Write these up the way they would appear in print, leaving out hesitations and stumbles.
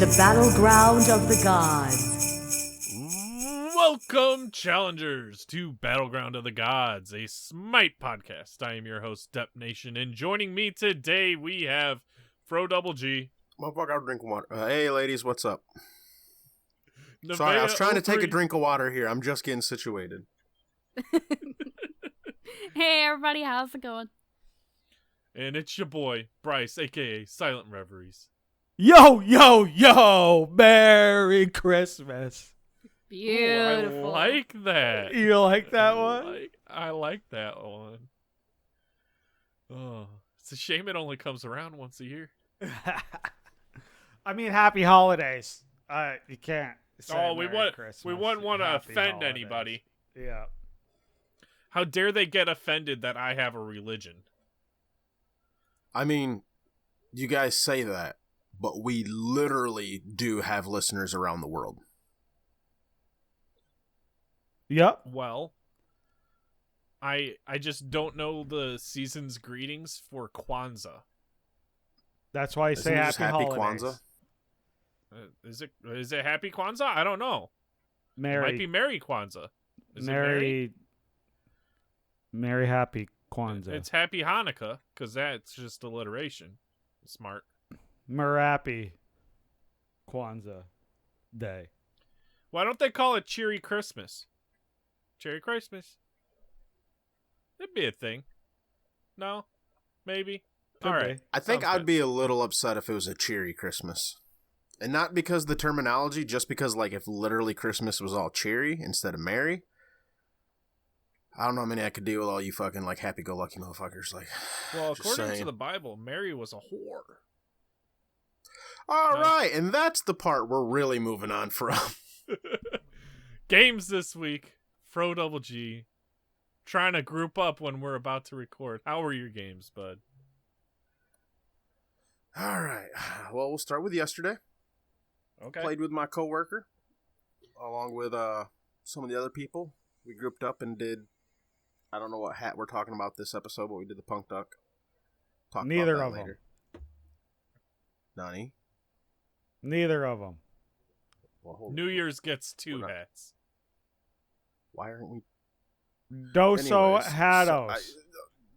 the battleground of the gods. Welcome, challengers, to Battleground of the Gods, a Smite podcast. I am your host, Dep Nation, and joining me today we have Fro Double G. Motherfucker, I'll drink water. Hey, ladies, what's up? Nevaeh Sorry, I was trying to take a 03. drink of water here. I'm just getting situated. Hey everybody, how's it going? And it's your boy, Bryce, aka Silent Reveries. Yo, yo, yo! Merry Christmas. Beautiful. Ooh, I like that. You like that one? I like that one. Oh, it's a shame it only comes around once a year. I mean, happy holidays. You can't say We Merry wouldn't Christmas. want to Happy offend holidays. anybody. Yeah. How dare they get offended that I have a religion? I mean, you guys say that, but we literally do have listeners around the world. Yep. Well, I just don't know the season's greetings for Kwanzaa. That's why you Isn't say it happy just Happy holidays. Kwanzaa? Is it Happy Kwanzaa? I don't know. It might be Merry, Merry Kwanzaa. Is it Merry Happy Kwanzaa. It's Happy Hanukkah, because that's just alliteration. Smart. Merappy Kwanzaa Day. Why don't they call it Cheery Christmas? Cheery Christmas. That'd be a thing. No? Maybe? Could All right. be. I think Sounds I'd good. be a little upset if it was a cheery Christmas. And not because the terminology, just because, like, if literally Christmas was all cheery instead of merry. I don't know how many I could deal with all you fucking, like, happy-go-lucky motherfuckers. Like, Well, just according to saying. the Bible, Mary was a whore. All No. right, and that's the part we're really moving on from. Games this week. Fro Double G. Trying to group up when we're about to record. How were your games, bud? All right. Well, we'll start with yesterday. Okay. Played with my coworker, along with some of the other people. We grouped up and did. I don't know what hat we're talking about this episode, but we did the Punk Duck. Talk Neither about of that them. later. Nani? Neither of them. Well, hold New on. Year's gets two We're not- hats. Why aren't we? Doso Anyways, Hados.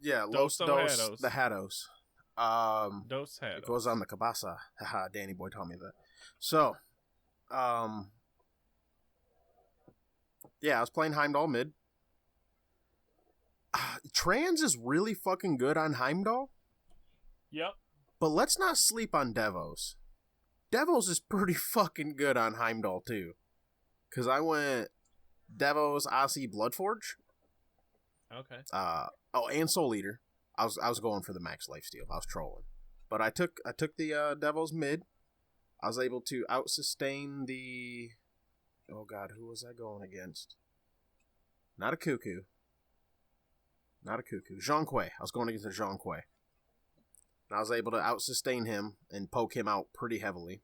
yeah, Los Doso Dos Hados. the Hados. Dos It hats. goes on the cabasa. Haha, Danny Boy taught me that. So, yeah, I was playing Heimdall mid. Trans is really fucking good on Heimdall, Yep. but let's not sleep on Devos. Devos is pretty fucking good on Heimdall too. Cause I went Devos, Aussie, Bloodforge. Okay. And Soul Eater. I was going for the max lifesteal. I was trolling, but I took the Devils mid. I was able to out sustain the. Oh God, who was I going against? Not a Cuckoo. Zhang Kui. I was going against a Zhang Kui. And I was able to out sustain him and poke him out pretty heavily.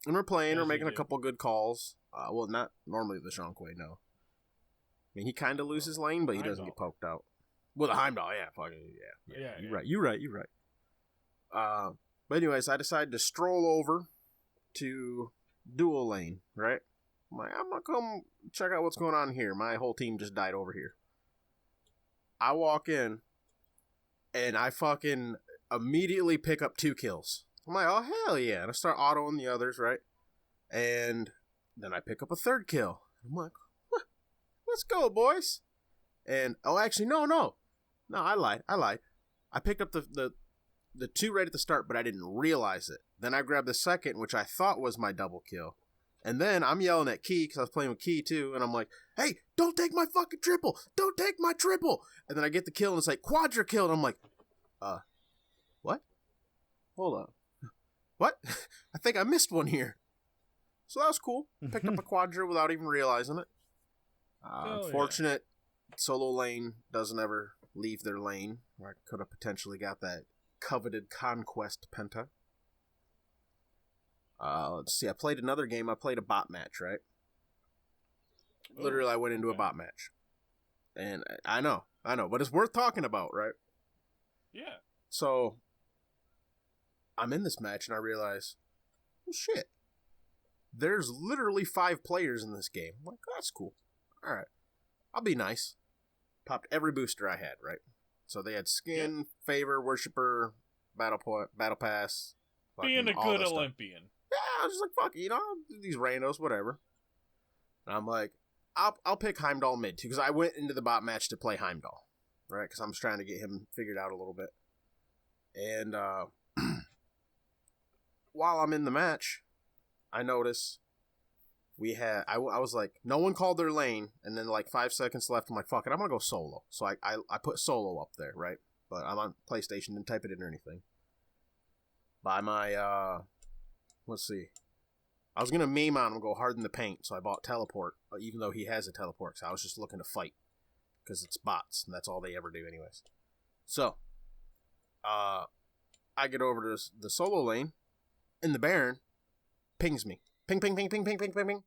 And we're playing. As We're you making a do. couple good calls. Well, not normally the Zhang Kui. No. I mean, he kind of loses lane, but he doesn't get Heimdall. poked out. Well, the Heimdall, yeah, fuck it, yeah. Yeah, You're yeah. right. But anyways, I decided to stroll over to dual lane, right? I'm like, I'm gonna come check out what's going on here. My whole team just died over here. I walk in, and I fucking immediately pick up 2 kills. I'm like, oh, hell yeah. And I start autoing the others, right? And then I pick up a 3rd kill. I'm like, what? Let's go, boys. And, oh, actually, no, I lied. I picked up the 2 right at the start, but I didn't realize it. Then I grabbed the 2nd, which I thought was my double kill. And then I'm yelling at Key, because I was playing with Key too, and I'm like, hey, don't take my fucking triple! Don't take my triple! And then I get the kill, and it's like, quadra kill, and I'm like, what? Hold on. What? I think I missed one here. So that was cool. Picked up a quadra without even realizing it. Hell yeah. Unfortunate, solo lane doesn't ever leave their lane, where I could have potentially got that coveted conquest penta. Let's see, I played another game. I played a bot match, right? Literally, I went into a bot match. And I know, but it's worth talking about, right? Yeah. So, I'm in this match, and I realize, Well, shit. There's literally 5 players in this game. I'm like, oh, that's cool. All right. I'll be nice. Popped every booster I had, right? So they had skin, favor, worshiper, battle pass. Being a good Olympian. Yeah, I was just like, fuck it, you know, these randos, whatever. And I'm like, I'll pick Heimdall mid too, because I went into the bot match to play Heimdall, right? Because I'm just trying to get him figured out a little bit. And while I'm in the match, I notice I was like, no one called their lane, and then like 5 seconds left, I'm like, fuck it, I'm gonna go solo. So I put solo up there, right? But I'm on PlayStation, didn't type it in or anything. By my, let's see. I was gonna meme on him, go hard in the paint, so I bought teleport, even though he has a teleport, so I was just looking to fight. Because it's bots, and that's all they ever do anyways. So, I get over to the solo lane, and the Baron pings me. Ping, ping, ping, ping, ping, ping, ping, ping.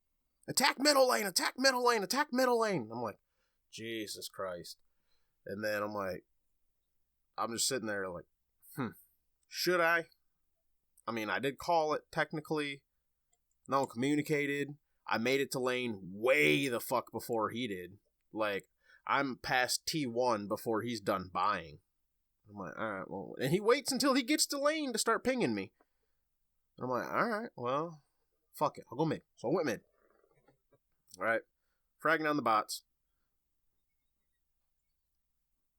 Attack middle lane, attack middle lane, attack middle lane. I'm like, Jesus Christ. And then I'm just sitting there like, should I? I mean, I did call it technically. No one communicated. I made it to lane way the fuck before he did. Like, I'm past T1 before he's done buying. I'm like, alright, well, and he waits until he gets to lane to start pinging me. And I'm like, alright, well, fuck it, I'll go mid. So I went mid. Alright, fragging on the bots.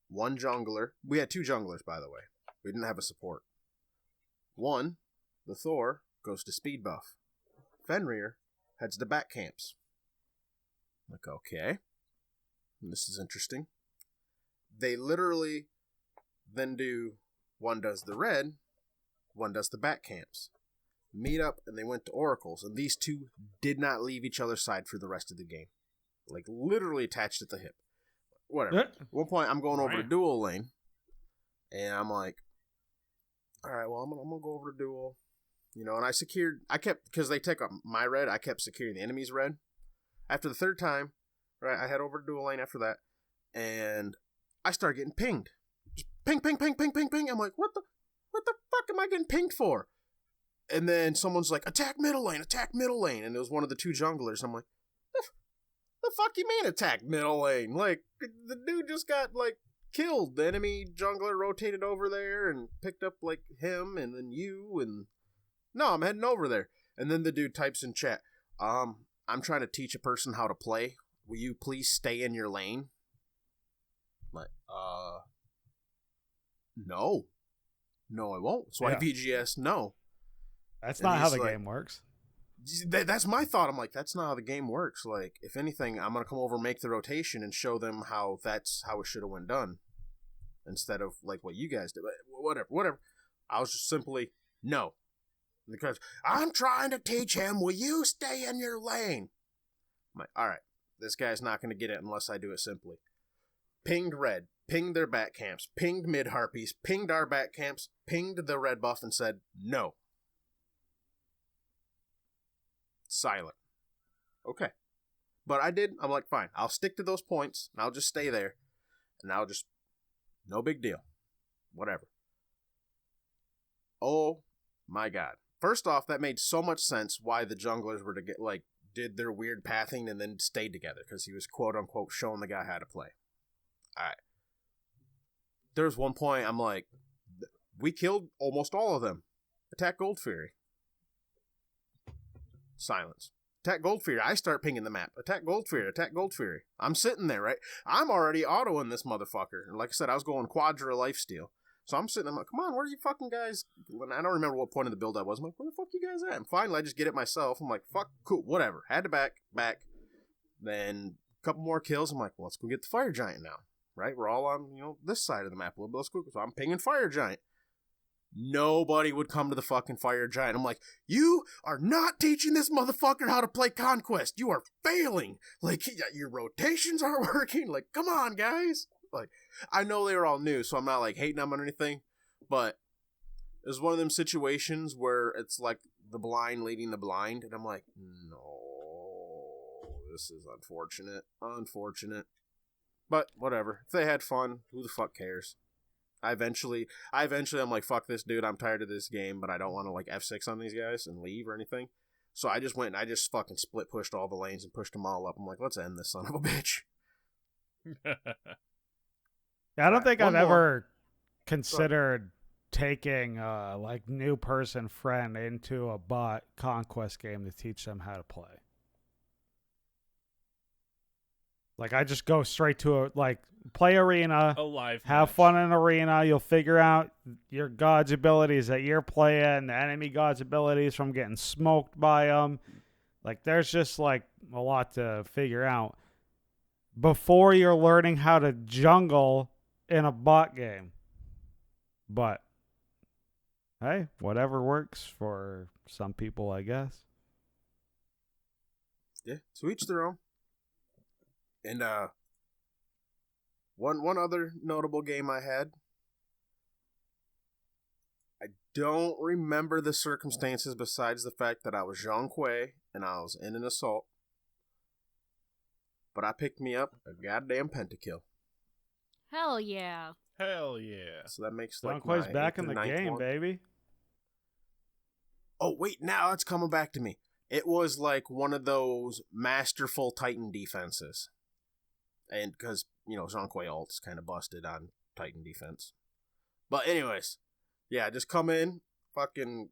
One jungler. We had 2 junglers, by the way. We didn't have a support. One, the Thor, goes to speed buff. Fenrir heads to back camps. Like, okay. This is interesting. They literally then do, one does the red, one does the back camps. Meet up, and they went to oracles, and these 2 did not leave each other's side for the rest of the game. Like, literally attached at the hip. Whatever. At one point, I'm going over to dual lane, and I'm like, alright, well, I'm gonna go over to dual. You know, and I kept, because they take up my red, I kept securing the enemy's red. After the 3rd time, right, I head over to dual lane after that, and I start getting pinged. Just ping, ping, ping, ping, ping, ping. I'm like, what the fuck am I getting pinged for? And then someone's like, attack middle lane, and it was one of the 2 junglers. I'm like, the fuck you mean attack middle lane? Like, the dude just got, like, killed. The enemy jungler rotated over there and picked up, like, him, and then you, and... No, I'm heading over there. And then the dude types in chat, I'm trying to teach a person how to play. Will you please stay in your lane? I'm like, no. No, I won't. So I VGS no. That's not how the game works. That's my thought. I'm like, that's not how the game works. Like, if anything, I'm going to come over and make the rotation and show them how that's how it should have been done. Instead of, like, what you guys did. But whatever. I was just simply, no. Because I'm trying to teach him, will you stay in your lane? I'm like, alright, this guy's not going to get it unless I do it simply. Pinged red, pinged their back camps, pinged mid harpies, pinged our back camps, pinged the red buff and said, no. Silent. Okay. But I did, I'm like, fine, I'll stick to those points, and I'll just stay there, and I'll just, no big deal. Whatever. Oh my god. First off, that made so much sense why the junglers were to get, like, did their weird pathing and then stayed together, because he was quote-unquote showing the guy how to play. Alright. There's one point, I'm like, we killed almost all of them. Attack Gold Fury. Silence. Attack Gold Fury. I start pinging the map. Attack Gold Fury. Attack Gold Fury. I'm sitting there, right? I'm already autoing this motherfucker. And like I said, I was going Quadra lifesteal. So I'm sitting there, I'm like, come on, where are you fucking guys? And I don't remember what point of the build I was. I'm like, where the fuck you guys at? And finally, I just get it myself. I'm like, fuck, cool, whatever. Had to back. Then a couple more kills. I'm like, well, let's go get the Fire Giant now, right? We're all on, this side of the map a little bit. Let's go. So I'm pinging Fire Giant. Nobody would come to the fucking Fire Giant. I'm like, you are not teaching this motherfucker how to play Conquest. You are failing. Like, your rotations aren't working. Like, come on, guys. Like, I know they were all new, so I'm not, like, hating them or anything, but it was one of them situations where it's like the blind leading the blind, and I'm like, no, this is unfortunate. But, whatever. If they had fun, who the fuck cares? I eventually I'm like, fuck this dude, I'm tired of this game, but I don't want to like F6 on these guys and leave or anything. So I just went and I just fucking split pushed all the lanes and pushed them all up. I'm like, let's end this son of a bitch. Yeah, I don't think I've one more. ever considered taking like new person friend into a bot conquest game to teach them how to play. Like I just go straight to play arena, A live have match. fun in arena. You'll figure out your god's abilities that you're playing, the enemy god's abilities from getting smoked by them. Like there's just like a lot to figure out before you're learning how to jungle in a bot game. But hey, whatever works for some people, I guess. Yeah, to each their own. And one other notable game I had. I don't remember the circumstances besides the fact that I was Zhang Kui and I was in an assault. But I picked me up a goddamn pentakill. Hell yeah. Hell yeah. So that makes Don like Quay's my back 8th in the and 9th game, one. baby. Oh, wait, now it's coming back to me. It was like one of those masterful Titan defenses. And because, Zhang Kui ult's kind of busted on Titan defense. But anyways, yeah, just come in, fucking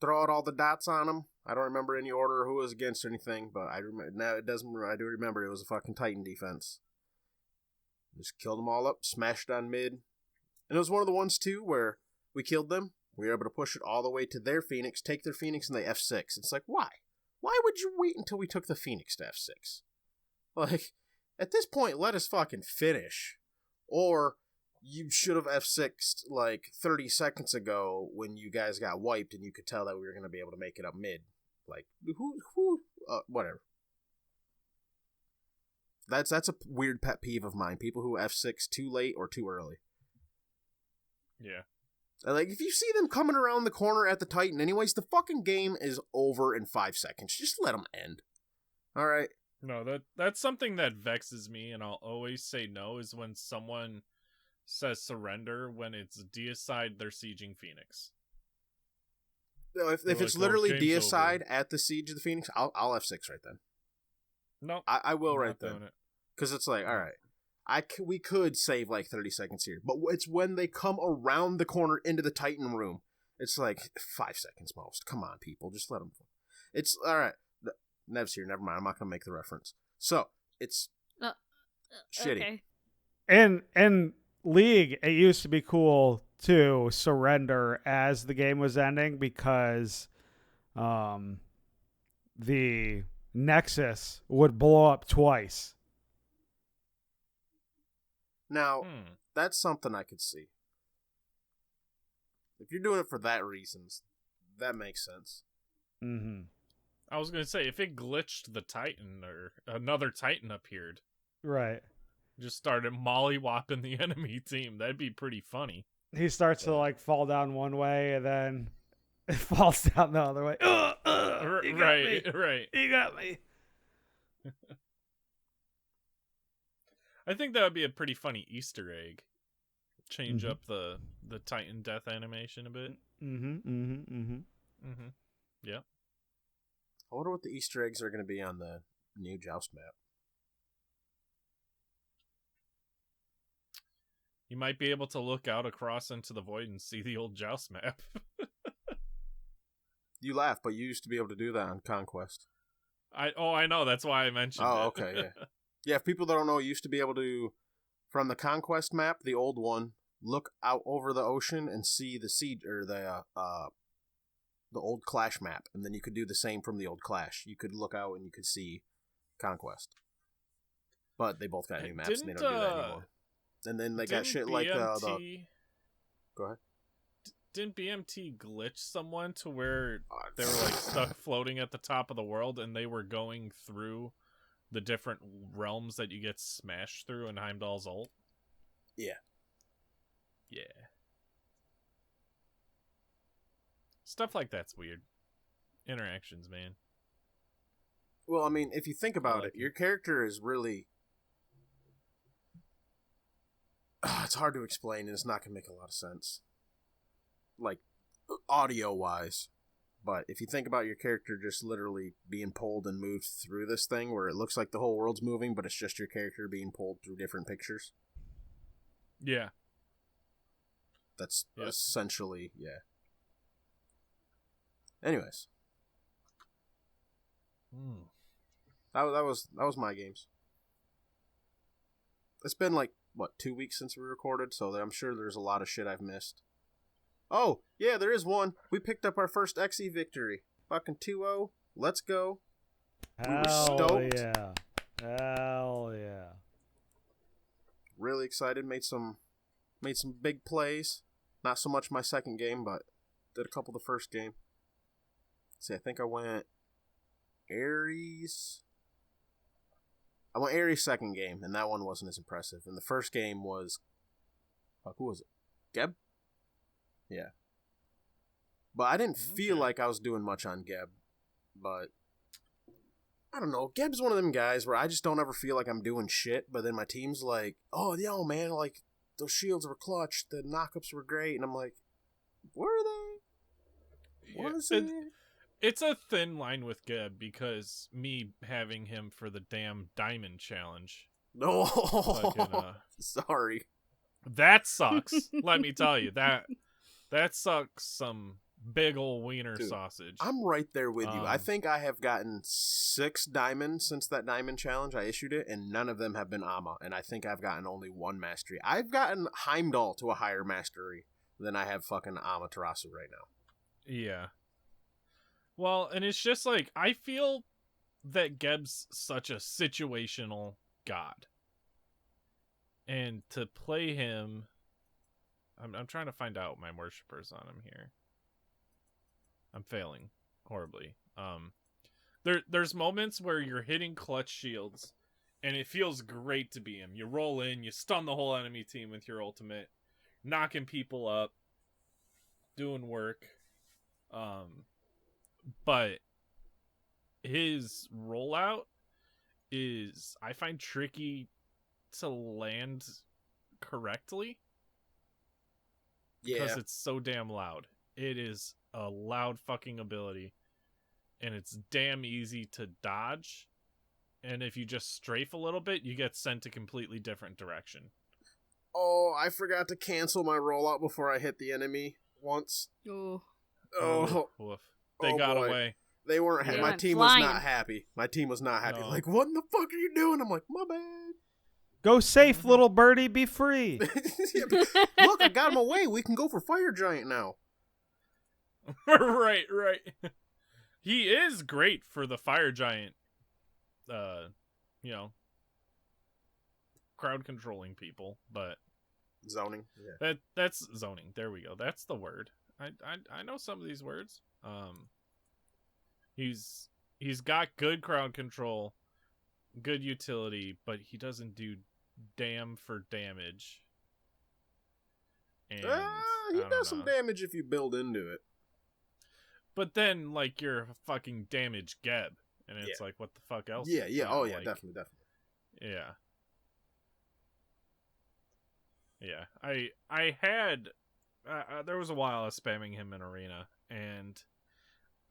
throw out all the dots on them. I don't remember any order or who was against or anything, but I do remember it was a fucking Titan defense. Just killed them all up, smashed on mid. And it was one of the ones, too, where we killed them. We were able to push it all the way to their Phoenix, take their Phoenix, and they F6. It's like, why? Why would you wait until we took the Phoenix to F6? Like, at this point, let us fucking finish. Or you should have F6'd like 30 seconds ago when you guys got wiped and you could tell that we were going to be able to make it up mid. Like, whatever. That's a weird pet peeve of mine. People who F6 too late or too early. Yeah. Like, if you see them coming around the corner at the Titan anyways, the fucking game is over in 5 seconds. Just let them end. Alright? No, that's something that vexes me, and I'll always say no, is when someone says surrender when it's deicide they're sieging Phoenix. No, if They're it's like, literally game's deicide over. at the Siege of the Phoenix, I'll F6 right then. No, I will I'm right not then. doing it. Because it's like, alright, we could save like 30 seconds here, but it's when they come around the corner into the Titan room. It's like 5 seconds most. Come on, people, just let them. It's alright. Nev's here. Never mind. I'm not gonna make the reference. So it's shitty. Okay. In League, it used to be cool to surrender as the game was ending because the Nexus would blow up twice. Now, that's something I could see. If you're doing it for that reasons, that makes sense. Mm-hmm. I was gonna say, if it glitched the Titan or another Titan appeared, Right. just started mollywopping the enemy team, that'd be pretty funny. He starts to fall down one way and then it falls down the other way. You got me. Right. You got me. I think that would be a pretty funny Easter egg. Change Mhm. up the Titan death animation a bit. Yeah. I wonder what the Easter eggs are going to be on the new Joust map. You might be able to look out across into the void and see the old Joust map. You laugh, but you used to be able to do that on Conquest. I know, that's why I mentioned it. Oh, okay, yeah. Yeah, if people that don't know, you used to be able to, from the Conquest map, the old one, look out over the ocean and see the siege or the old Clash map, and then you could do the same from the old Clash. You could look out and you could see Conquest. But they both got new maps and they don't do that anymore. And then they got shit like the... Go ahead. Didn't BMT glitch someone to where they were stuck floating at the top of the world and they were going through the different realms that you get smashed through in Heimdall's ult? Yeah. Yeah. Stuff like that's weird. Interactions, man. Well, I mean, if you think about it, your character is really... it's hard to explain, and it's not going to make a lot of sense. Like, audio-wise. But if you think about your character just literally being pulled and moved through this thing where it looks like the whole world's moving, but it's just your character being pulled through different pictures. Yeah. That's essentially, Anyways. That was my games. It's been like, 2 weeks since we recorded, so I'm sure there's a lot of shit I've missed. Oh, yeah, there is one. We picked up our first XE victory. Fucking 2-0. Let's go. We were stoked. Yeah. Hell yeah. Really excited. Made some big plays. Not so much my second game, but did a couple the first game. Let's see, I think I went Ares. I went Ares second game, and that one wasn't as impressive. And the first game was... who was it? Geb? Yeah. But I didn't feel like I was doing much on Geb. But I don't know. Geb's one of them guys where I just don't ever feel like I'm doing shit. But then my team's like, oh, yo, man, like, those shields were clutch. The knockups were great. And I'm like, were they? Was it? It's a thin line with Geb because me having him for the damn diamond challenge. No. Fucking, sorry. That sucks. Let me tell you. That sucks some big ol' wiener sausage. I'm right there with you. I think I have gotten 6 diamonds since that diamond challenge. I issued it, and none of them have been Amma. And I think I've gotten only 1 mastery. I've gotten Heimdall to a higher mastery than I have fucking Amaterasu right now. Yeah. Well, and it's just like, I feel that Geb's such a situational god. And to play him... I'm trying to find out my worshipers on him here. I'm failing horribly. There's moments where you're hitting clutch shields, and it feels great to be him. You roll in, you stun the whole enemy team with your ultimate, knocking people up, doing work. But his rollout is, I find, tricky to land correctly. Because it's so damn loud. It is a loud fucking ability. And it's damn easy to dodge. And if you just strafe a little bit, you get sent a completely different direction. Oh, I forgot to cancel my rollout before I hit the enemy once. Oh. Woof. They got away. They weren't happy. My team was not happy. My team was not happy. No. Like, what in the fuck are you doing? I'm like, my bad. Go safe, little birdie. Be free. Look, I got him away. We can go for Fire Giant now. Right. He is great for the Fire Giant, crowd controlling people, but... Zoning. Yeah. That's zoning. There we go. That's the word. I know some of these words. He's got good crowd control, good utility, but he doesn't do damn for damage. And he does some damage if you build into it. But then, like, you're a fucking damage Geb, and it's like, what the fuck else? Yeah. Oh yeah, definitely. Yeah. I had there was a while I was spamming him in arena, and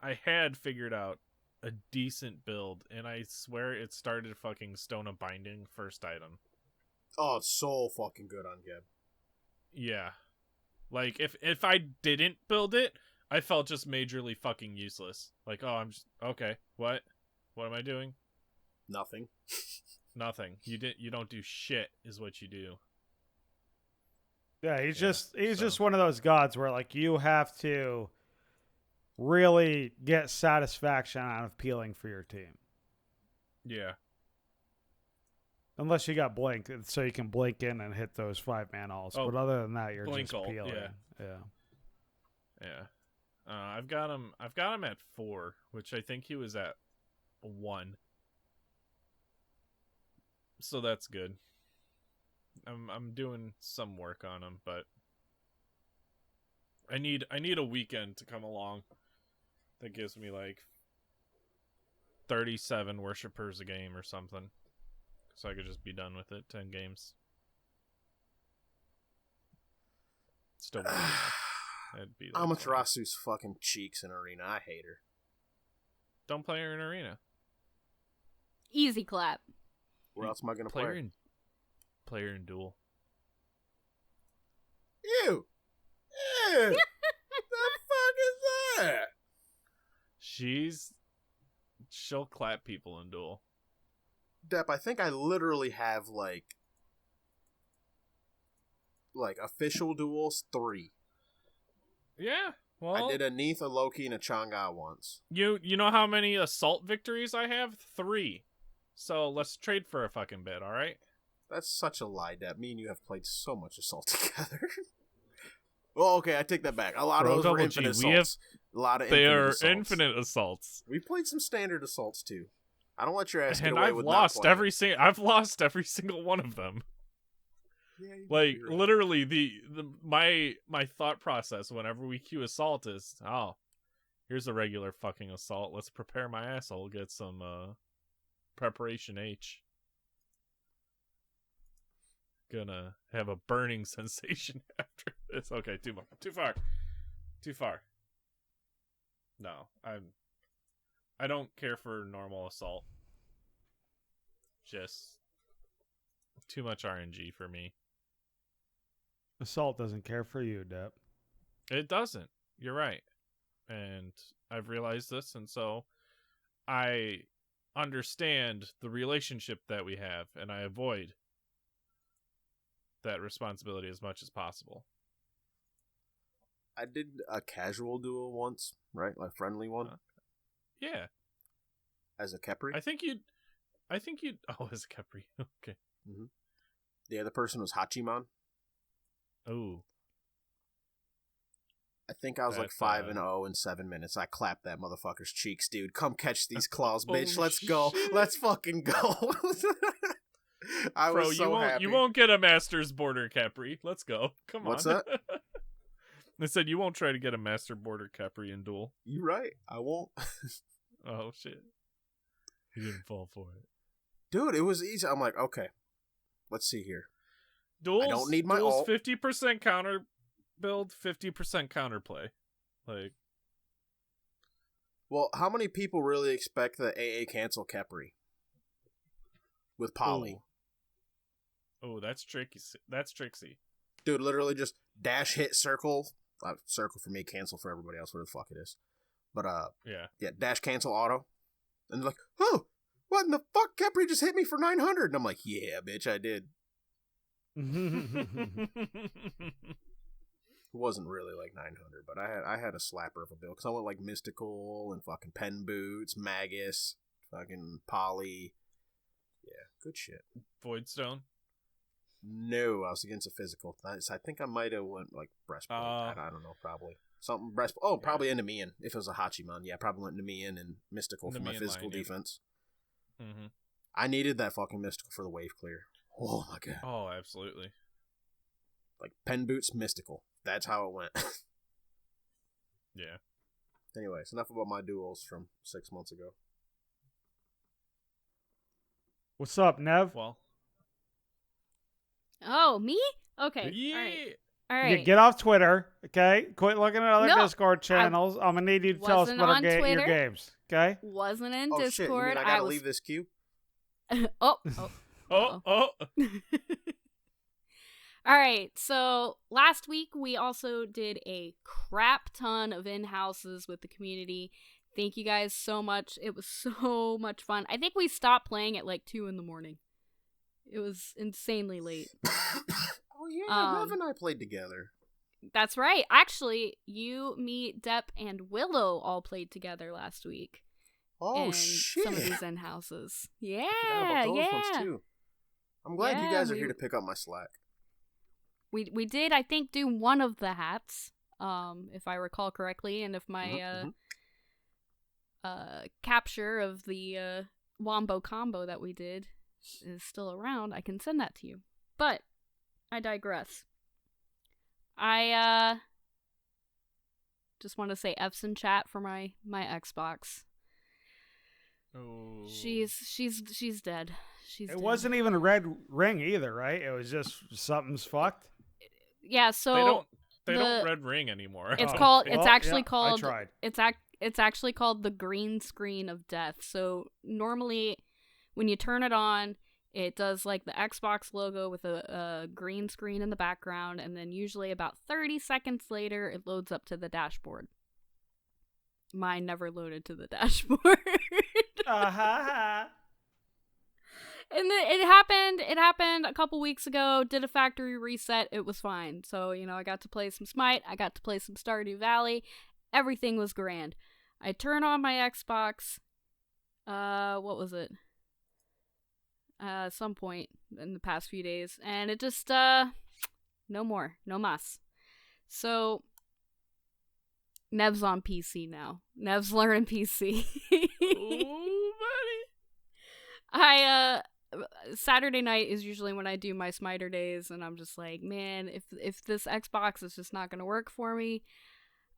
I had figured out a decent build, and I swear it started fucking Stone of Binding first item. Oh, it's so fucking good on Geb. Yeah. Like, if I didn't build it, I felt just majorly fucking useless. Like, oh, I'm just... Okay, what? What am I doing? Nothing. Nothing. You don't do shit, is what you do. Yeah, he's just one of those gods where, like, you have to really get satisfaction out of peeling for your team. Yeah. Unless you got blink, so you can blink in and hit those 5-man alls. But other than that, you're just peeling. Yeah. I've got him at 4, which I think he was at 1. So that's good. I'm doing some work on him, but I need a weekend to come along that gives me like 37 worshipers a game or something, so I could just be done with it. 10 games. switch to Arena. That'd be like Amaterasu's fucking cheeks in Arena. I hate her. Don't play her in Arena. Easy clap. Where else am I gonna play? Play her in Duel. Ew! Ew! The fuck is that? She'll clap people in Duel. Depp, I think I literally have like official duels 3. Yeah. Well, I did a Neith, a Loki, and a Chang'e once. You know how many assault victories I have? 3. So let's trade for a fucking bit, all right? That's such a lie, Depp. Me and you have played so much assault together. Well, okay, I take that back. A lot of those were infinite assaults. A lot of they infinite are assaults. infinite assaults. We played some standard assaults too. I don't let your ass get And away I've with lost not playing. I've lost every single one of them. Yeah, Like you're right. literally my thought process whenever we queue assault is, oh, here's a regular fucking assault. Let's prepare my asshole, get some preparation H. Gonna have a burning sensation after this. Okay, too far. No, I don't care for normal assault. Just too much RNG for me. Assault doesn't care for you, Depp. It doesn't. You're right. And I've realized this, and so I understand the relationship that we have, and I avoid that responsibility as much as possible. I did a casual duel once, right? A friendly one. Yeah. As a Kepri. I think you'd oh, as a Capri. Okay. Mm-hmm. The other person was Hachiman. Oh. I think I was like That's, 5-0 in 7 minutes. I clapped that motherfucker's cheeks, dude. Come catch these claws, bitch. Oh, Let's go. shit. Let's fucking go. I Bro, was so happy. you won't get a Master's Border Capri. Let's go. Come on. What's that? I said you won't try to get a Master Border Capri in Duel. You right. I won't. Oh, shit. You didn't fall for it. Dude, it was easy. I'm like, okay. Let's see here. Duels, I don't need my Duels ult. 50% counter build, 50% counterplay. Like, Well, how many people really expect the AA cancel Kepri? With Polly. oh, that's tricky. That's tricksy. Dude, literally just dash hit circle. Circle for me, cancel for everybody else, where the fuck it is. But, Yeah. dash cancel auto. And they're like, oh, what in the fuck? Kepri just hit me for 900. And I'm like, yeah, bitch, I did. It wasn't really like 900, but I had a slapper of a build. Because I went like Mystical and fucking Pen Boots, Magus, fucking Polly. Yeah, good shit. Voidstone. No, I was against a physical. I think I might have went like breastplate. I don't know, probably something breastplate. Oh, probably Enemian. If it was a Hachiman, yeah, probably went Enemian and Mystical for my Nemean physical line, yeah. defense. Mm-hmm. I needed that fucking Mystical for the wave clear. Oh my god! Oh, absolutely. Like Pen Boots, Mystical. That's how it went. Yeah. Anyways, enough about my duels from 6 months ago. What's up, Nev? Well. Oh, me? Okay. Yeah. All You right. get off Twitter, okay? Quit looking at other No, Discord channels. I'm gonna need you to tell us wasn't about on your Twitter. games, okay? Wasn't in Oh shit! You Discord. mean I gotta was... leave this queue? oh. Oh. All right, so last week we also did a crap ton of in-houses with the community. Thank you guys so much. It was so much fun. I think we stopped playing at like 2 a.m. It was insanely late. Oh yeah, Rev and I played together. That's right. Actually, you, me, Depp, and Willow all played together last week. Oh in shit! Some of these in-houses. Yeah, I forgot about those ones, too. I'm glad you Yeah, guys are here to pick up my slack. We did, I think, do one of the hats, if I recall correctly, and if my capture of the Wombo combo that we did is still around, I can send that to you. But I digress. I just want to say F's in chat for my Xbox. Oh. She's dead. She's It dead. wasn't even a red ring either, right? It was just something's fucked. Yeah, so They don't red ring anymore. It's Oh. called. Well, It's actually yeah, called. I tried. It's actually called the green screen of death. So normally, when you turn it on, it does like the Xbox logo with a green screen in the background, and then usually about 30 seconds later, it loads up to the dashboard. Mine never loaded to the dashboard. And then it happened a couple weeks ago, did a factory reset, it was fine. So, I got to play some Smite, I got to play some Stardew Valley, everything was grand. I turn on my Xbox, what was it? Some point in the past few days, and it just, no more, no mas. So, Nev's on PC now. Nev's learning PC. Ooh, buddy. Saturday night is usually when I do my Smiter days, and I'm just like, man, if this Xbox is just not gonna work for me,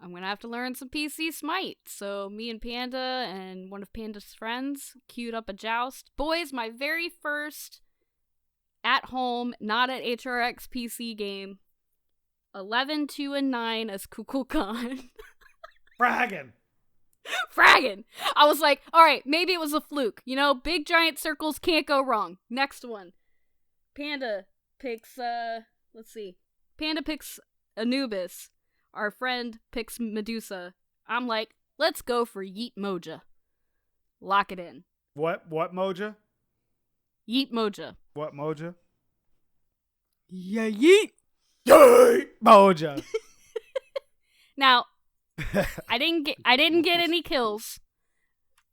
I'm gonna have to learn some PC Smite. So me and Panda and one of Panda's friends queued up a joust. Boys, my very first at home, not at HRX PC game. 11, 2, and 9 as Kukulkan. Bragging. Fragging! I was like, alright, maybe it was a fluke. Big giant circles can't go wrong. Next one. Panda picks, let's see. Panda picks Anubis. Our friend picks Medusa. I'm like, let's go for Yeet Moja. Lock it in. What Moja? Yeet Moja. What Moja? Yeah, yeet! Yeet Moja. Now, I didn't get any kills,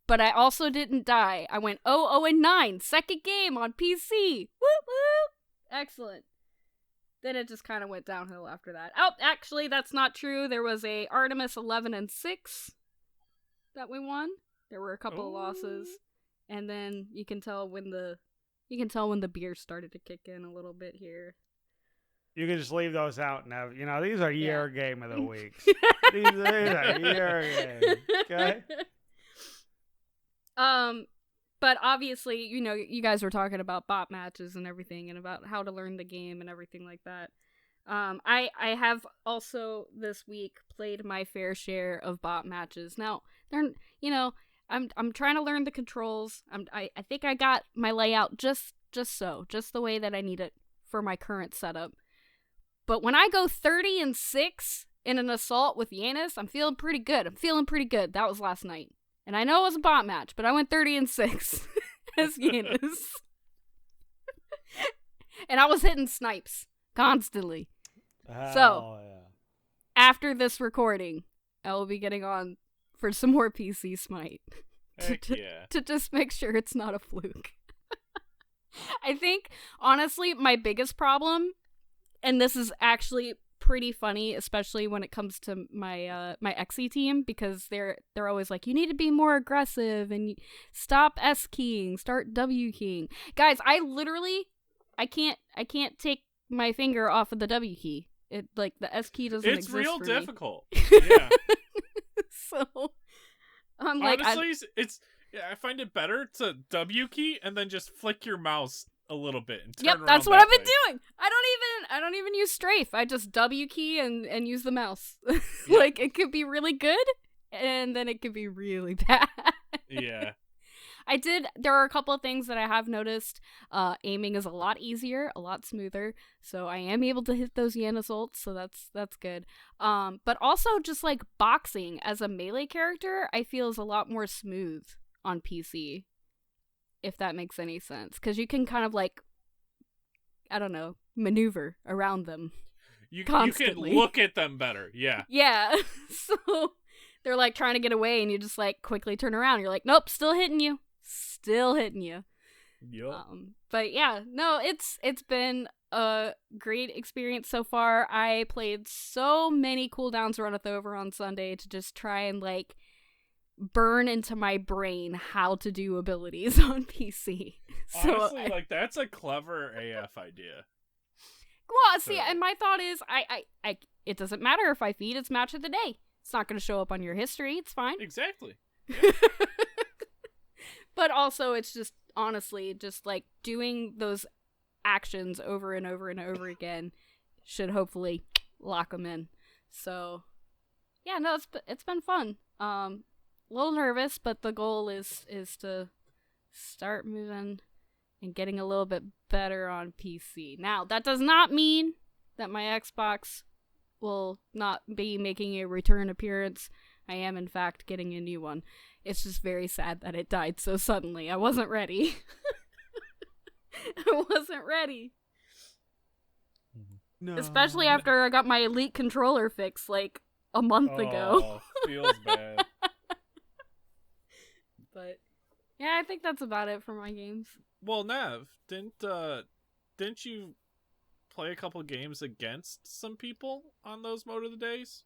but I also didn't die. I went 0-0-9, second game on PC. Whoop whoop. Excellent. Then it just kind of went downhill after that. Oh, actually, that's not true. There was a Artemis 11-6 that we won. There were a couple of losses, and then you can tell when the beer started to kick in a little bit here. You can just leave those out now. These are your game of the weeks. these are your game. Okay? But obviously, you guys were talking about bot matches and everything, and about how to learn the game and everything like that. I have also this week played my fair share of bot matches. Now, they're, I'm trying to learn the controls. I think I got my layout just the way that I need it for my current setup. But when I go 30-6 in an assault with Yanis, I'm feeling pretty good. That was last night. And I know it was a bot match, but I went 30-6 as Yanis. And I was hitting snipes constantly. So, after this recording, I will be getting on for some more PC Smite. To just make sure it's not a fluke. I think, honestly, my biggest problem, and this is actually pretty funny, especially when it comes to my my Xe team, because they're always like, you need to be more aggressive and stop S keying, start W keying. Guys, I can't take my finger off of the W key. It the S key doesn't exist. It's real for difficult. Me. Yeah. So I'm like, honestly, I find it better to W key and then just flick your mouse a little bit and turn around. That's what I've been doing. I don't even use strafe. I just W key and use the mouse. Like, it could be really good, and then it could be really bad. Yeah. There are a couple of things that I have noticed. Aiming is a lot easier, a lot smoother, so I am able to hit those Yanis ults, so that's good. But also just like boxing as a melee character, I feel is a lot more smooth on PC, if that makes any sense, because you can kind of like, I don't know, maneuver around them. You constantly. can look at them better. Yeah. Yeah. So they're like trying to get away, and you just like quickly turn around. You're like, nope, still hitting you. Yep. But yeah, no, it's been a great experience so far. I played so many cooldowns runneth over on Sunday to just try and like burn into my brain how to do abilities on PC. Honestly, like, that's a clever AF idea. Well, see, and my thought is, I it doesn't matter if I feed, it's match of the day. It's not going to show up on your history. It's fine. Exactly. Yeah. But also, it's just, honestly, just like doing those actions over and over and over again should hopefully lock them in. So, yeah, no, it's been fun. A little nervous, but the goal is to start moving and getting a little bit better on PC. Now, that does not mean that my Xbox will not be making a return appearance. I am, in fact, getting a new one. It's just very sad that it died so suddenly. I wasn't ready. I wasn't ready. No. Especially after I got my Elite controller fixed, like, a month ago. Oh, feels bad. But, yeah, I think that's about it for my games. Well, Nev, didn't you play a couple games against some people on those Mode of the Days?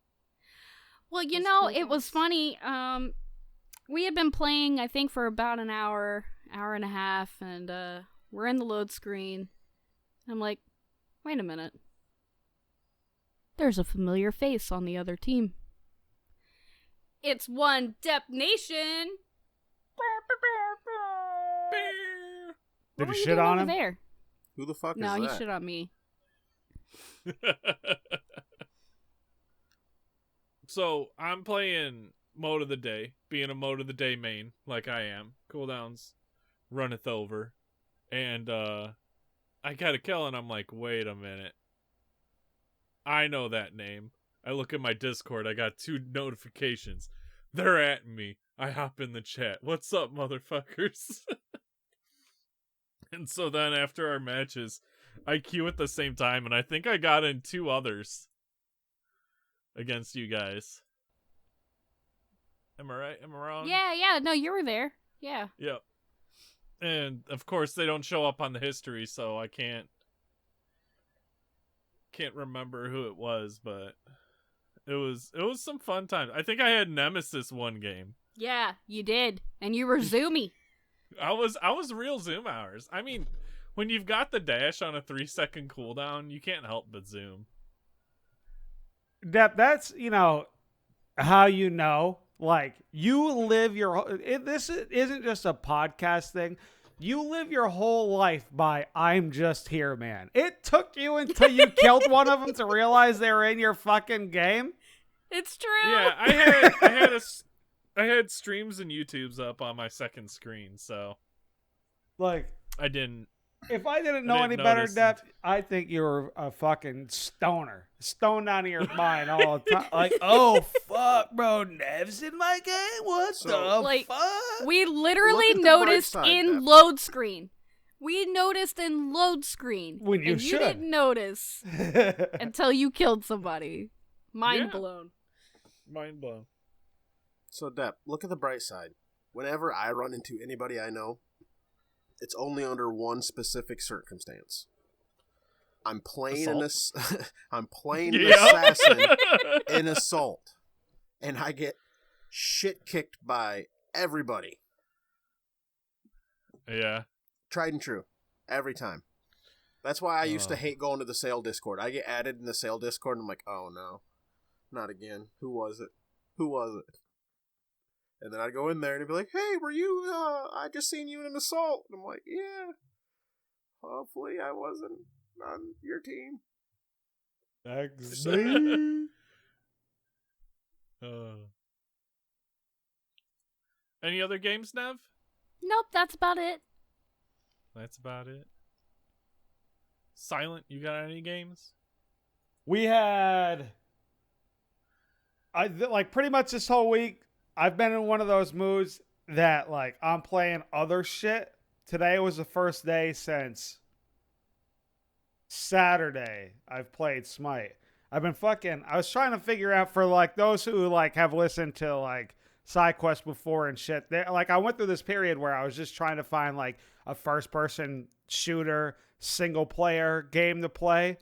Well, you know, it was funny. We had been playing, I think, for about an hour and a half, and we're in the load screen. I'm like, wait a minute. There's a familiar face on the other team. It's one Dep Nation. Did What you were shit doing on over him? there? Who the fuck No, is he that? shit on me. So, I'm playing Mode of the Day, being a Mode of the Day main, like I am. Cooldowns runneth over. And, I got a kill, and I'm like, wait a minute. I know that name. I look at my Discord, I got 2 notifications. They're at me. I hop in the chat. What's up, motherfuckers? And so then after our matches, I queue at the same time, and I think I got in 2 others against you guys. Am I right? Am I wrong? Yeah, no, you were there. Yeah. Yep. And of course they don't show up on the history, so I can't remember who it was, but it was some fun times. I think I had Nemesis one game. Yeah, you did. And you were zoomy. I was real zoom hours. I mean, when you've got the dash on a 3-second cooldown, you can't help but zoom. That's, how you know. Like, you live this isn't just a podcast thing. You live your whole life by I'm just here, man. It took you until you killed one of them to realize they were in your fucking game. It's true. Yeah, I had streams and YouTubes up on my second screen, so Like, I didn't. if I didn't know any better, notice Dep, I think you were a fucking stoner. Stoned out of your mind all the time. Like, oh, fuck, bro. Nev's in my game? What the fuck? We literally Look at the bright noticed side, in Dep. load screen. We noticed in load screen. When you and should. You didn't notice until you killed somebody. Mind Yeah. blown. Mind blown. So, Dep, look at the bright side. Whenever I run into anybody I know, it's only under one specific circumstance. I'm playing I'm playing an assassin in assault, and I get shit kicked by everybody. Yeah. Tried and true, every time. That's why I used to hate going to the sale Discord. I get added in the sale Discord, and I'm like, oh no, not again. Who was it? And then I'd go in there and he'd be like, hey, were you, I just seen you in an assault. And I'm like, yeah, hopefully I wasn't on your team. Any other games, Nev? Nope, that's about it. That's about it. Silent, you got any games? We had, pretty much this whole week, I've been in one of those moods that, like, I'm playing other shit. Today was the first day since Saturday I've played Smite. I was trying to figure out, for, like, those who, like, have listened to, like, SideQuest before and shit. I went through this period where I was just trying to find, like, a first-person shooter, single-player game to play.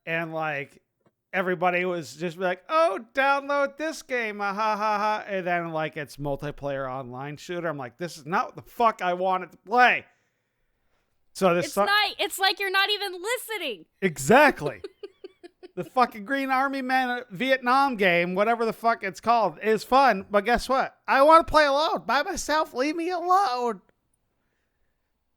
And, like, everybody was just like, oh, download this game, ha ha ha. And then, like, it's multiplayer online shooter. I'm like, this is not what the fuck I wanted to play. So this It's like you're not even listening. Exactly. The fucking Green Army Man Vietnam game, whatever the fuck it's called, is fun. But guess what? I want to play alone, by myself. Leave me alone.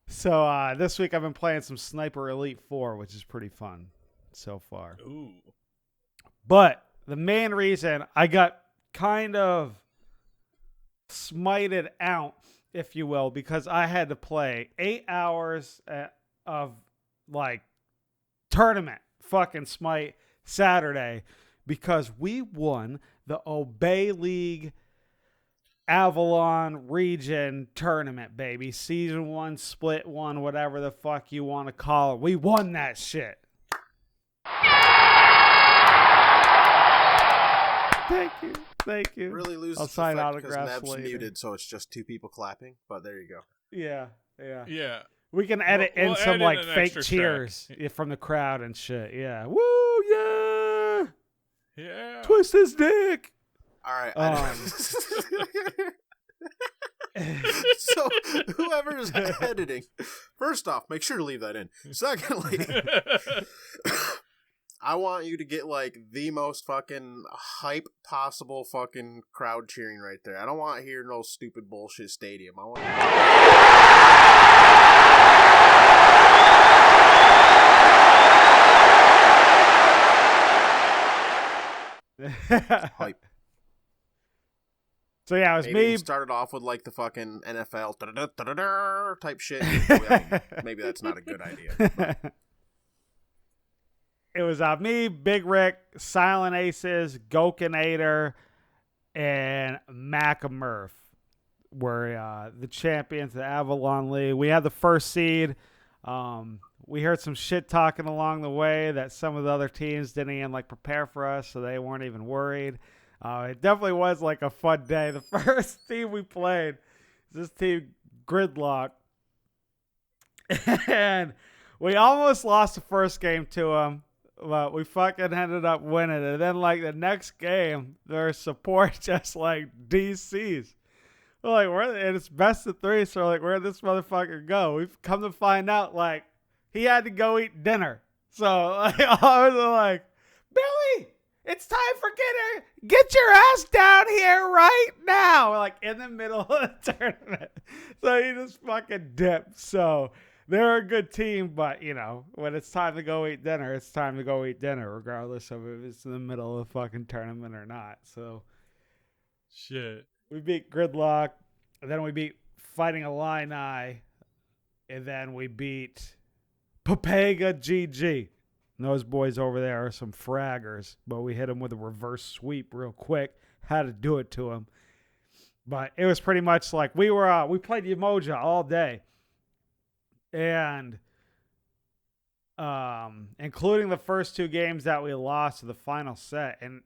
So this week I've been playing some Sniper Elite 4, which is pretty fun so far. Ooh. But the main reason I got kind of smited out, if you will, because I had to play 8 hours of like tournament fucking Smite Saturday because we won the Obey League Avalon region tournament, baby. Season 1, split 1, whatever the fuck you want to call it. We won that shit. Thank you. Really loses I'll sign effect because autographs Neb's later. muted, so it's just 2 people clapping. But there you go. Yeah. Yeah. We can edit We'll in some edit like an fake extra cheers track. from the crowd and shit. Yeah. Woo, yeah. Yeah. Twist his dick. All right. So whoever's editing, first off, make sure to leave that in. Secondly, I want you to get like the most fucking hype possible fucking crowd cheering right there. I don't want to hear no stupid bullshit stadium. I want hype. So yeah, it was Maybe me. we started off with like the fucking NFL type shit. Maybe that's not a good idea. But. It was me, Big Rick, Silent Aces, Gokinator, and Macamurph were the champions of the Avalon League. We had the first seed. We heard some shit talking along the way that some of the other teams didn't even like prepare for us, so they weren't even worried. It definitely was like a fun day. The first team we played, this team Gridlock, and we almost lost the first game to them, but we fucking ended up winning. And then like the next game, their support just like DCs. We're like, and it's best of 3, so we're like, where'd this motherfucker go? We've come to find out like he had to go eat dinner. So like, I was like, Billy, it's time for dinner. Get your ass down here right now. We're like in the middle of the tournament. So he just fucking dipped. So they're a good team, but you know, when it's time to go eat dinner, it's time to go eat dinner, regardless of if it's in the middle of the fucking tournament or not. So Shit. we beat Gridlock, and then we beat Fighting Illini, and then we beat Papega GG. And those boys over there are some fraggers, but we hit them with a reverse sweep real quick. Had to do it to them. But it was pretty much like we played Umoja all day. And including the first 2 games that we lost to the final set. And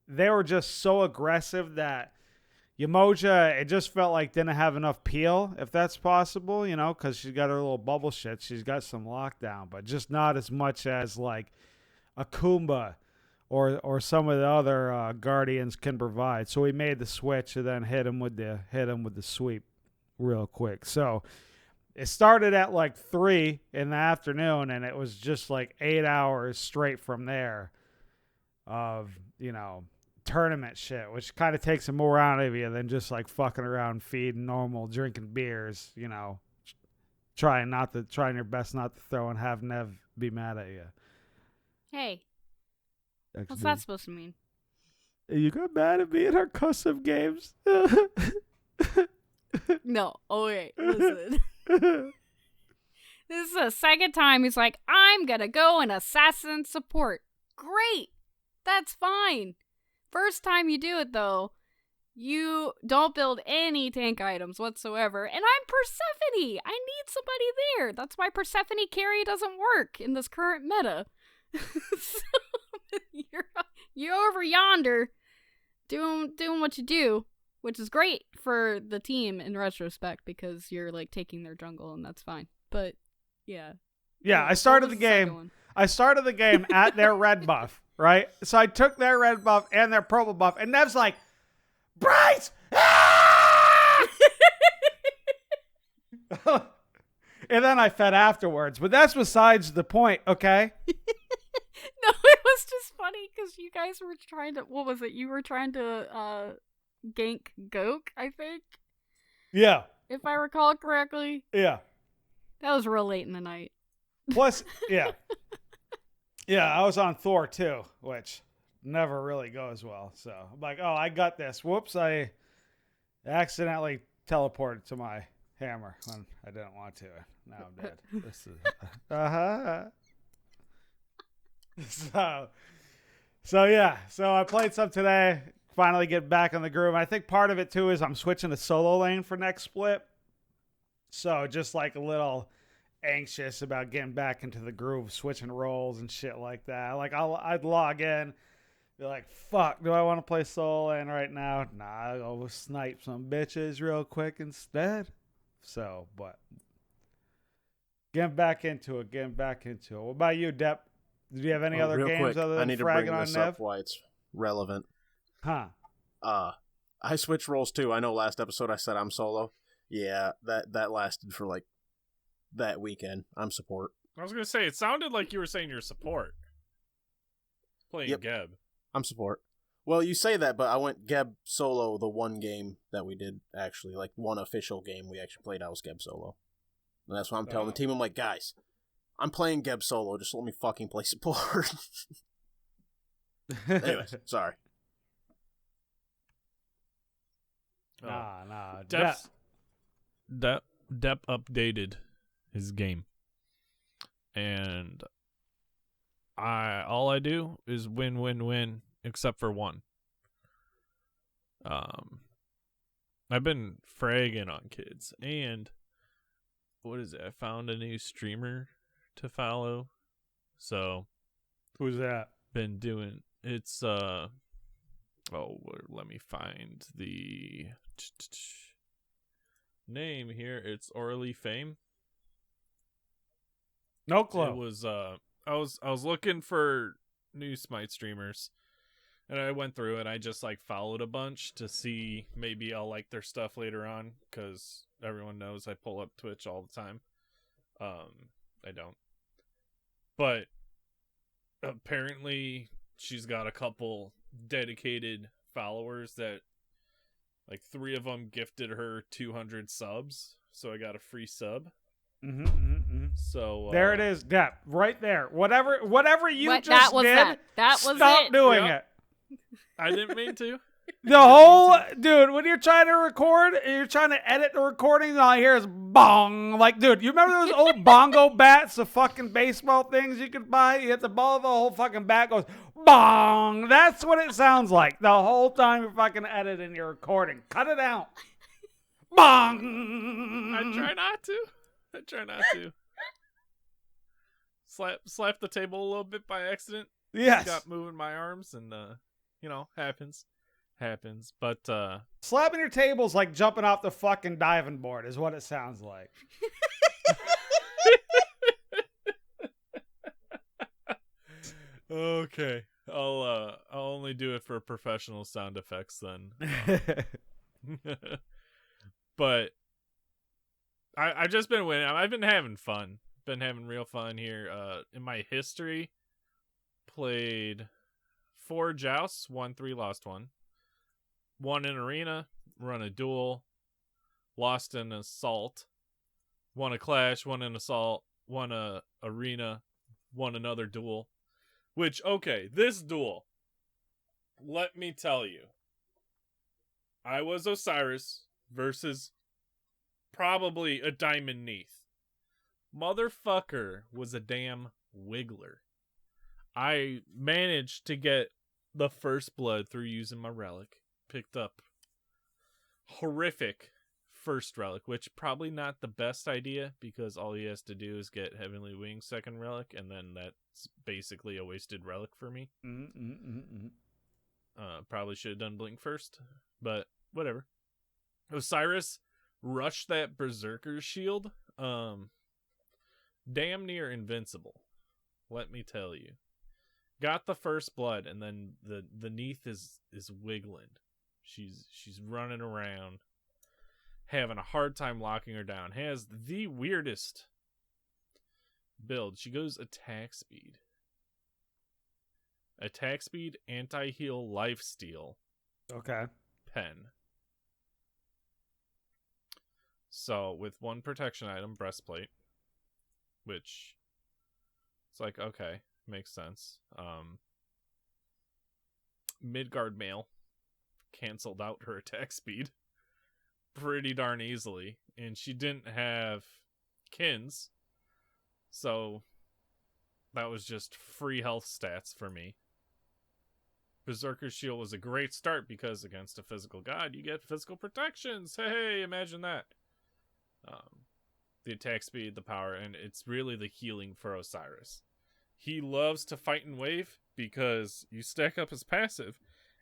they were just so aggressive that Umoja, it just felt like didn't have enough peel, if that's possible, you know, because she's got her little bubble shit. She's got some lockdown, but just not as much as like Akumba or some of the other Guardians can provide. So we made the switch and then hit him with the sweep real quick. So it started at like 3 in the afternoon, and it was just like 8 hours straight from there of, you know, tournament shit, which kind of takes more out of you than just like fucking around, feeding normal, drinking beers, you know, trying your best not to throw and have Nev be mad at you. Hey, what's that supposed to mean? You got mad at me in our custom games? No. Oh, wait. Listen. This is the second time he's like, I'm gonna go and assassin support. Great. That's fine. First time you do it, though, you don't build any tank items whatsoever. And I'm Persephone. I need somebody there. That's why Persephone carry doesn't work in this current meta. So you're over yonder doing what you do, which is great for the team in retrospect because you're like taking their jungle and that's fine. But yeah. Yeah, I started the game. I started the game at their red buff, right? So I took their red buff and their purple buff, and Nev's like, Bryce! Ah! And then I fed afterwards, but that's besides the point, okay? No, it was just funny because you guys were trying to, what was it? You were trying to gank Gok, I think? Yeah. If I recall correctly. Yeah. That was real late in the night. Plus, yeah. Yeah, I was on Thor too, which never really goes well. So I'm like, oh, I got this. Whoops, I accidentally teleported to my hammer when I didn't want to. Now I'm dead. This is so yeah. So I played some today. Finally get back in the groove. I think part of it too is I'm switching to solo lane for next split. So just like a little anxious about getting back into the groove, switching roles and shit like that. Like I'd log in, be like, fuck, do I want to play solo lane right now? Nah, I'll go snipe some bitches real quick instead. So, but getting back into it. What about you, Depp? Did you have any other real games quick, other I than need to bring fragging on this Nev? up why it's relevant. Huh. I switched roles too. I know last episode I said I'm solo. Yeah, that lasted for like that weekend. I'm support. I was gonna say, it sounded like you were saying you're support. Playing Geb. I'm support. Well, you say that, but I went Geb solo the one game that we did, actually. Like, one official game we actually played, I was Geb solo. And that's what I'm telling the team. I'm like, guys, I'm playing Geb solo. Just let me fucking play support. Anyways, sorry. Nah. Depp updated his game. And all I do is win, except for one. I've been fragging on kids, and what is it? I found a new streamer to follow. So Who's that? been doing it's let me find the name here. It's Orly Fame. No clue. It was I was looking for new Smite streamers, and I went through and I just like followed a bunch to see maybe I'll like their stuff later on, because everyone knows I pull up Twitch all the time. I don't, but apparently she's got a couple dedicated followers that, like, 3 of them gifted her 200 subs, so I got a free sub. So there it is, Depp, right there. Whatever you just that was did, that was stop it. doing Yep. it. I didn't mean to. The whole dude, when you're trying to record and you're trying to edit the recording, all I hear is bong. Like, dude, you remember those old bongo bats, the fucking baseball things you could buy? You hit the ball, the whole fucking bat goes bong. That's what it sounds like the whole time you're fucking editing your recording. Cut it out. Bong. I try not to. Slap the table a little bit by accident. Yes. Got moving my arms, and happens. But Slapping your table's like jumping off the fucking diving board is what it sounds like. okay. I'll only do it for professional sound effects then. But I've just been winning. I've been having fun. Been having real fun here. In my history, played 4 jousts, won 3, lost 1. Won an arena, run a duel, lost an assault, won a clash, won an assault, won a arena, won another duel. Which, okay, this duel, let me tell you, I was Osiris versus probably a Diamond Neath. Motherfucker was a damn wiggler. I managed to get the first blood through using my relic. Picked up horrific first relic, which probably not the best idea, because all he has to do is get Heavenly Wings second relic, and then that's basically a wasted relic for me. Probably should have done Blink first, but whatever. Osiris rushed that Berserker shield. Damn near invincible, let me tell you. Got the first blood, and then the Neath is wiggling. She's running around, having a hard time locking her down. Has the weirdest build. She goes attack speed, anti-heal, lifesteal, Okay. pen. So with 1 protection item, breastplate, which it's like, okay, makes sense. Midgard male canceled out her attack speed pretty darn easily, and she didn't have kins, so that was just free health stats for me. Berserker's Shield was a great start because against a physical god, you get physical protections. Hey, imagine that. The attack speed, the power, and it's really the healing for Osiris. He loves to fight in wave because you stack up his passive,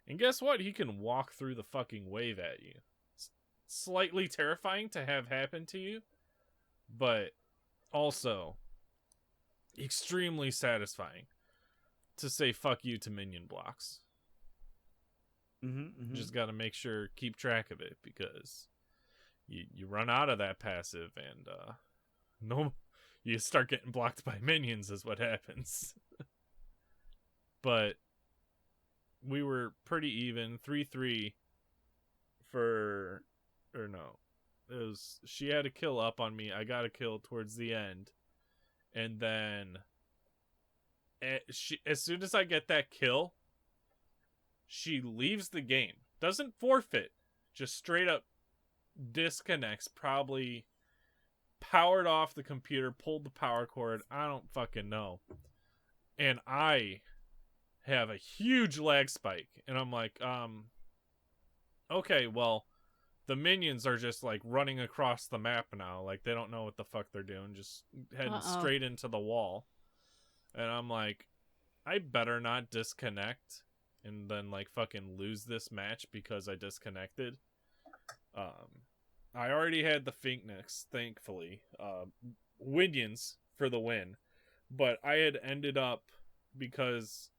and guess what? He can walk through the fucking wave at you. It's slightly terrifying to have happen to you, but also extremely satisfying to say fuck you to minion blocks. Just got to make sure, keep track of it, because you run out of that passive and no, you start getting blocked by minions is what happens. But we were pretty even, 3-3 she had a kill up on me. I got a kill towards the end, and then as soon as I get that kill, she leaves the game. Doesn't forfeit. Just straight up disconnects. Probably powered off the computer, pulled the power cord. I don't fucking know. And I have a huge lag spike. And I'm like, okay, well, the minions are just like running across the map now. Like, they don't know what the fuck they're doing. Just heading straight into the wall. And I'm like, I better not disconnect and then like fucking lose this match because I disconnected. I already had the Phoenix, thankfully. Winions for the win. But I had ended up, because